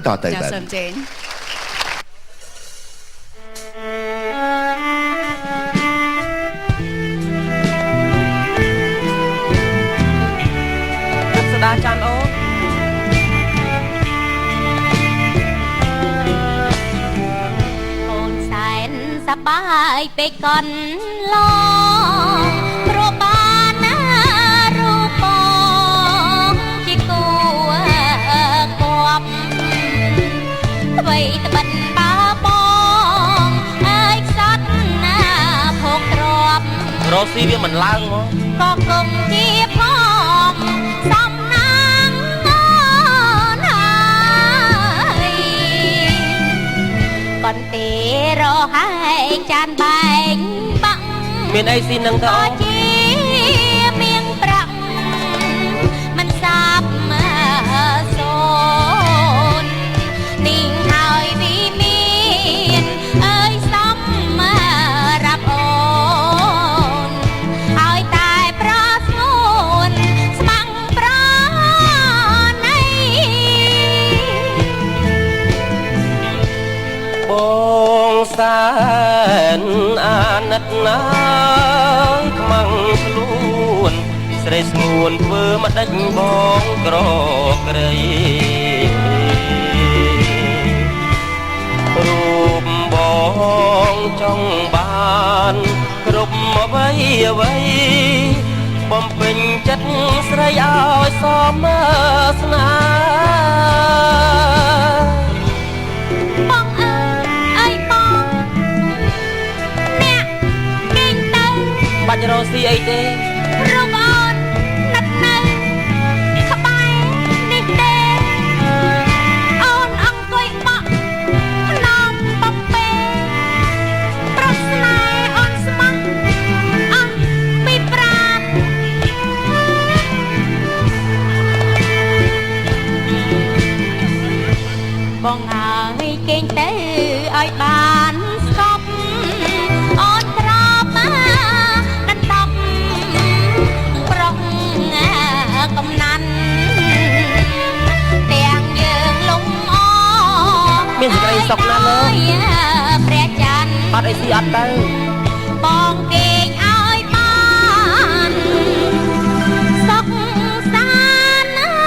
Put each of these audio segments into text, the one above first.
ต่อเติม ចាសសូមចេញស្ដាចាន់អូនអូនសែនសប្បាយពេកកន់ឡងព្រោះបានណារូបបងជាគូគប់អ្វីត្បិតបើបងអើយខ្សត់ណាភោគទ្របរស់ស៊ីវាមិនឡើងមកក៏គង់ជាផងសំណាងអូនហើយកន្ទេរហើយចានបែងបាក់មានអីស៊ីនឹងទៅអូនជាមៀងប្រាក់មិនសាប់សូននីងហើយវិមានអើយសំរាប់អូនហើយតែប្រស្ងួនស្មាំងប្រណីបងសែនអាណិតណាយខ្មាំងខ្លួនស្រីស្ងួនធ្វើមកដេចបងក្រក្រៃរូបបងចង់បានគ្រប់អ្វីអ្វីបំពេញចិត្តស្រីឲ្យសមស្នេហ៍បងអើយបងអ្នកគេងទៅបាច់រស់ស៊ីអីទេរូបអូនណាត់នៅក្បែរនេះទេអូនអង្គុយបក់ភ្នំបំពេប្រស្នេហ៍អូនស្មោះអស់ពីប្រាណបងអើយគេងទៅឲ្យបានស្កប់អូនត្រប់ដណ្ដប់ប្រុសកំណាន់ទាំងយើងលំអមានសេចក្តីសុខណាស់លើព្រះច័ន្ទអត់អីស៊ីអត់ទៅបងគេងឲ្យបានសុខសាន្តណាស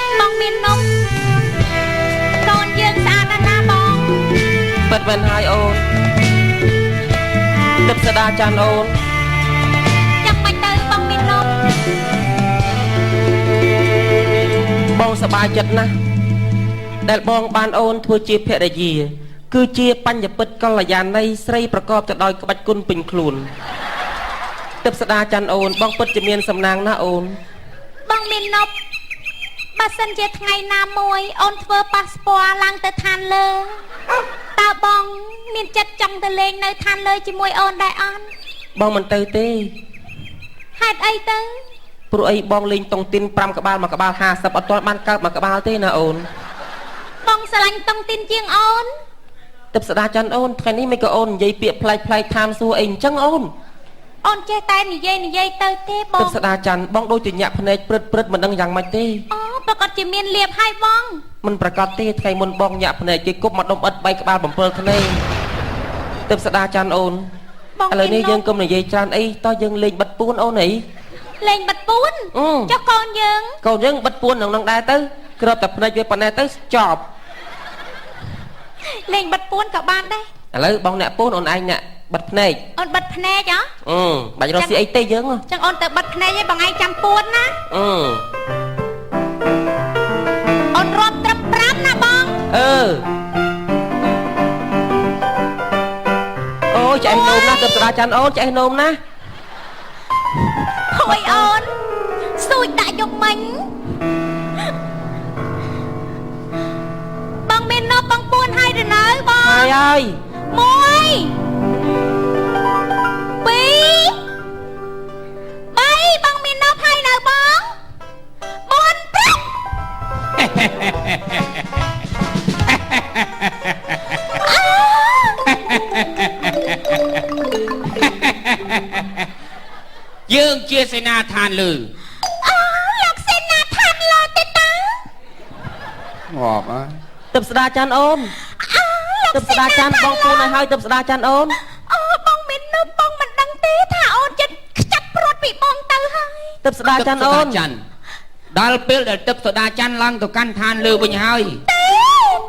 ់បងមាននំកូនយើងស្អាតណាស់បងពិតមែនហើយអូនទឹកស្ដាចាន់អូនចាំបាច់ទៅបងមាននំបងសប្បាយចិត្តណាស់ដែលបងបានអូនធ្វើជាភរិយាគឺជាបញ្ញពិតកល្យាណីស្រីប្រកបទៅដោយក្បាច់គុណពេញខ្លួនទឹកស្ដាចាន់អូនបងពិតជាមានសំណាងណាស់អូនបងមាននប់បើសិនជាថ្ងៃណាមួយអូនធ្វើប៉ាសពតឡើងទៅឋានលើតើបងមានចិត្តចង់ទៅលេងនៅឋានលើជាមួយអូនដែរអត់បងមិនទៅទេហេតុអីទៅព្រោះអីបងលេងតុងទីន5ក្បាល1ក្បាល50អត់ទាន់បានកើត1ក្បាលទេណាអូនបងស្រឡាញ់តុងទីនជាងអូនទឹកស្ដាចាន់អូនថ្ងៃនេះមិនក៏អូននិយាយពាក្យប្លែកៗតាមសួរអីអញ្ចឹងអូនអូនចេះតែនិយាយទៅទេបងទឹកស្ដាចាន់បងដូចជាញាក់ភ្នែកព្រឹតមិនដឹងយ៉ាងម៉េចទេអូប្រកាសជាមានលៀបហើយបងមិនប្រកាសទេថ្ងៃមុនបងញាក់ភ្នែកគេគប់មកដុំអិត3ក្បាល7ធ្នេទឹកស្ដាចាន់អូនឥឡូវនេះយើងកុំនិយាយច្រើនអីតោះយើងលេងបិទពួនអូនអីលេងបិទពួនចុះកូនយើងបិទពួននឹងដែរទៅគ្របតែភ្នែកវាប៉ុណ្ណេះទៅចប់លេងបិទពួនក៏បានដែរឥឡូវបងអ្នកពួនអូនឯងអ្នកបិទភ្នែកអូនបិទភ្នែកហ៎បាច់រកស៊ីអីទេយើងចឹងអូនទៅបិទភ្នែកឲ្យបងឯងចាំពួនណាអូនរាប់ត្រឹម5ណាបងអូយចែកនោមណាទឹកស្ដាចាន់អូនចែកនោមណាហួយអូនសួយដាក់យកមិញបងមាននប់បងពួនហើយឬនៅបងហើយ1 2 3បងមាននប់ហើយនៅបង4 យើងជាសេនាឋានលើអើ ngọt á ទឹកស្ដាចាន់អូនទឹកស្ដាចាន់បងពូនឲ្យហើយទឹកស្ដាចាន់អូន អូបងមាននៅបងមិនដឹងទេថាអូនចិត្តខ្ចាត់ព្រាត់ពីបងទៅហើយ ទឹកស្ដាចាន់អូន ដល់ពេលដែលទឹកស្ដាចាន់ឡើងទៅកាន់ឋានលើវិញហើយ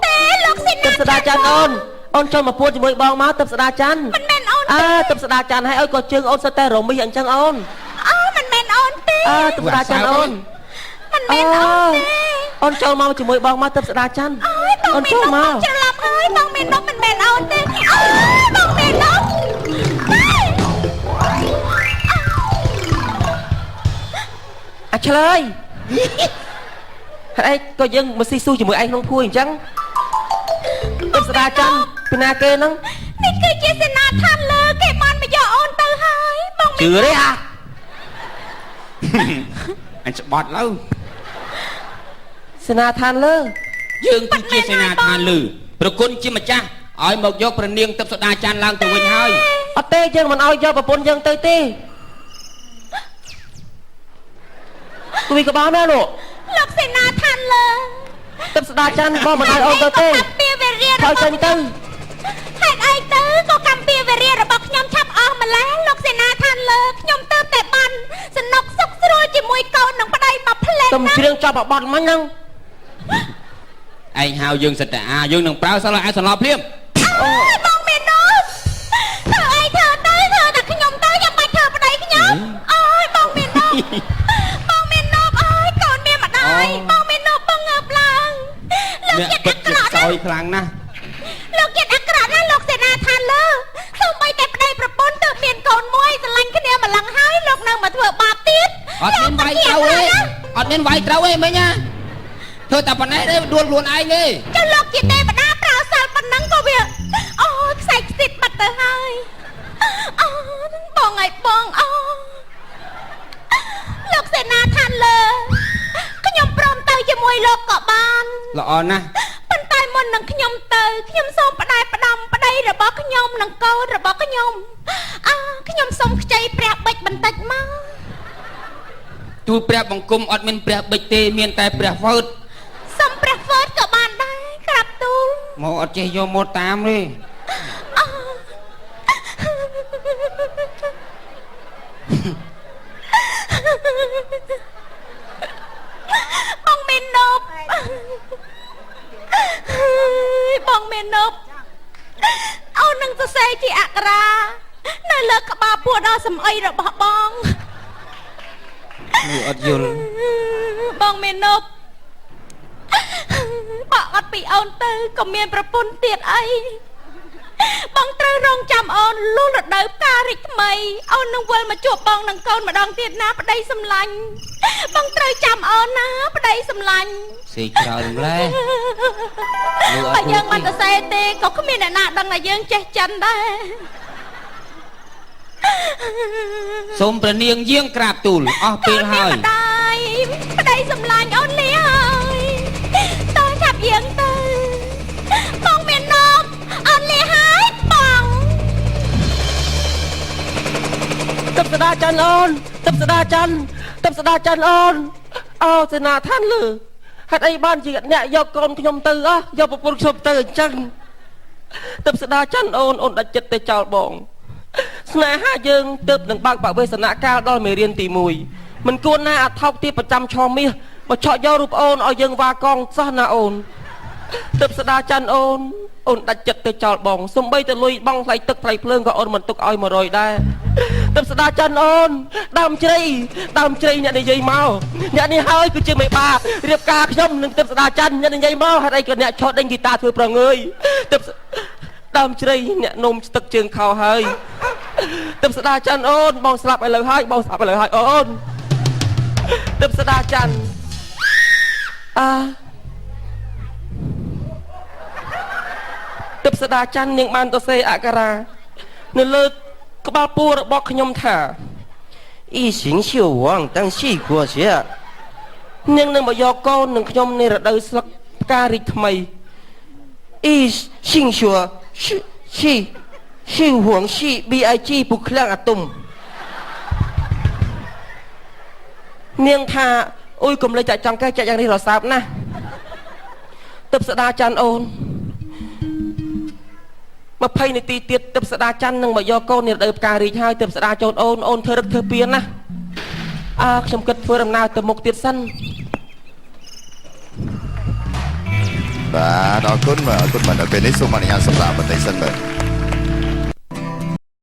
ទេលោកសេនា ទឹកស្ដាចាន់អូនចូលមកពួតជាមួយបងមកទឹកស្ដាចាន់ មិនមែនអូន ទឹកស្ដាចាន់ឲ្យក៏ជើងអូនសិតតែរមីអញ្ចឹងអូន មិនមែនអូនទេ ទឹកស្ដាចាន់អូន មិនមែនអូនទេ អូនចូលមកជាមួយបងមកទឹកស្ដាចាន់ អូនចូលមកច្រឡំហើយបងមាននប់មិនមែនអូនទេបងមាននប់ អាឆ្លើយហើយក៏យើងមកស៊ីស៊ូជាមួយឯងក្នុងភួយអញ្ចឹងទឹកស្ដាចាន់ពីណាគេហ្នឹង នេះគឺជាសេនាឋានលើគេបានមកយកអូនទៅហើយបង ជឿទេអា អញស្បត់លើ សេនាឋានលើ យើងគឺជាសេនាឋានលើប្រគុណជាម្ចាស់ឲ្យមកយកព្រះនាងទឹកស្ដាចាន់ឡើងទៅវិញហើយ អត់ទេយើងមិនឲ្យយកប្រពន្ធយើងទៅទេគួយក្បាលណាលោក លោកសេនាឋានលើ ទឹកស្ដាចាន់បងមិនឲ្យអូនទៅទេ កម្ពីវេរា ហើយចេញទៅ ហេតុអីទៅក៏កម្ពីវេរារបស់ខ្ញុំឆាប់អស់ម្ល៉េះលោកសេនាឋានលើខ្ញុំទៅតែបានសំណុកសុខស្រួលជាមួយកូននឹងប្តីមកផ្លែក កុំច្រៀងចាប់អាបត់មិញហ្នឹង ឯងហៅយើងសិតតែអាយើងនឹងប្រើសិលឲ្យសន្លប់ភ្លាម អូយបងមាននោះធ្វើអីធ្វើទៅធ្វើតែខ្ញុំទៅយ៉ាងបាច់ធ្វើប្តីខ្ញុំអូយបងមាននោះបងមាននោះអូយកូនមានម្ដាយបងមាននោះបងងើបឡើងលោក អ្នក ចិត្ត ពិ អា ត ក្រ ជា ក់ ខ្សោយខ្លាំងណាស់ លោកចិត្តអាក្រក់ណាស់លោកសេនាឋានលើសូម្បីតែប្តីប្រពន្ធទើបមានកូនមួយស្រឡាញ់គ្នាម្លឹងហើយលោកនៅមកធ្វើបាបទៀត អត់មានវាយត្រូវទេអត់មានវាយត្រូវទេមិញណាធ្វើតែប៉ុណ្ណេះទេដួលខ្លួនឯងទេ ចុះលោកជាទេវតាប្រើសិលប៉ុណ្ណឹងក៏វាអូយខ្សែខ្ទីតបាត់ទៅហើយអូបងឲ្យបងអូលោកសេនាឋានលើខ្ញុំព្រមទៅជាមួយលោកក៏បាន ល្អណាស់ ប៉ុន្តែមុននឹងខ្ញុំទៅខ្ញុំសូមផ្ដែផ្ដាំប្តីរបស់ខ្ញុំនិងកូនរបស់ខ្ញុំខ្ញុំសូមខ្ចីព្រះបិចបន្តិចមក ទូលព្រះបង្គំអត់មានព្រះបិចទេមានតែព្រះវើត សូមព្រះវើតក៏បានដែរក្រាបទូល មកអត់ចេះយកមកតាមទេ បងមាននប់បងមាននប់អូននឹងសរសេរជាអក្សរានៅលើក្បាលពួរដល់សំអីរបស់បង នេះអត់យល់ បងមាននប់បកអត់ពីអូនទៅក៏មានប្រពន្ធទៀតអីបងត្រូវរងចាំអូនលុះរដូវផ្ការីកថ្មីអូននឹងវិលមកជួបបងនឹងកូនម្ដងទៀតណាប្តីសម្លាញ់បងត្រូវចាំអូនណាប្តីសម្លាញ់ សេច្រើនម្ល៉េះ បើយើងមិនទៅសេទេក៏គ្មានអ្នកណាដឹងថាយើងចេះចិនដែរ សូមព្រះនាងយាងក្រាបទូលអស់ពេលហើយ ម្ដាយប្តីសម្លាញ់អូនលាហើយតើចាប់យើងទៅបងមាននប់អូនលាហើយបង ទឹកស្ដាចាន់អូនទឹកស្ដាចាន់ទឹកស្ដាចាន់អូនអូសេនាឋានលើហេតុអីបានជាអ្នកយកកូនខ្ញុំទៅយកប្រពន្ធខ្ញុំទៅអញ្ចឹងទឹកស្ដាចាន់អូនដាច់ចិត្តទៅចោលបងស្នេហាយើងទើបនឹងបើកបវេសនកាលដល់មេរៀនទី1មិនគួរណាអថោកទីប្រចាំឆមាសមកឆក់យករូបអូនឲ្យយើងវ៉ាកងសោះណាអូនទឹកស្ដាចាន់អូនដាច់ចិត្តទៅចោលបងសំបីទៅលុយបងថ្លៃទឹកថ្លៃភ្លើងក៏អូនមិនទុកឲ្យ100ដែរទឹកស្ដាចាន់អូនដើមជ្រៃអ្នកនិយាយមកអ្នកនេះហើយគឺជាមេបារៀបការខ្ញុំនឹងទឹកស្ដាចាន់អ្នកនិយាយមកហេតុអីក៏អ្នកឆោតដេញហ្គីតាធ្វើប្រងើយទឹកដើមជ្រៃអ្នកនំទឹកជើងខោហើយទឹកស្ដាចាន់អូនបងស្លាប់ឥឡូវហើយបងស្លាប់ឥឡូវហើយអូនទឹកស្ដាចាន់ទឹកស្ដាចាន់នាងបានទៅសេអក្សរានៅលើក្បាលពួររបស់ខ្ញុំថា一行秀王当西国学នាងនឹងមកយកកូននឹងខ្ញុំในរដូវស្លឹកផ្ការីកថ្មី一行学是黄是 BIG ពុកខ្លាំងអាតុំនាងថាអុយកុំលេចតែចង់កែចាក់យ៉ាងនេះរសើបណាស់ ទឹកស្ដាច័ន្ទអូន20នាទីទៀតទឹកស្ដាច័ន្ទនឹងមកយកកូននេះទៅផ្ការីកហើយទឹកស្ដាចូនអូនធ្វើរឹកធ្វើពៀនណាខ្ញុំគិតធ្វើដំណើរទៅមុខទៀតសិន បាទអរគុណបាទអរគុណបាទពេលនេះសូមអនុញ្ញាតសម្រាប់បន្តិចសិនបាទ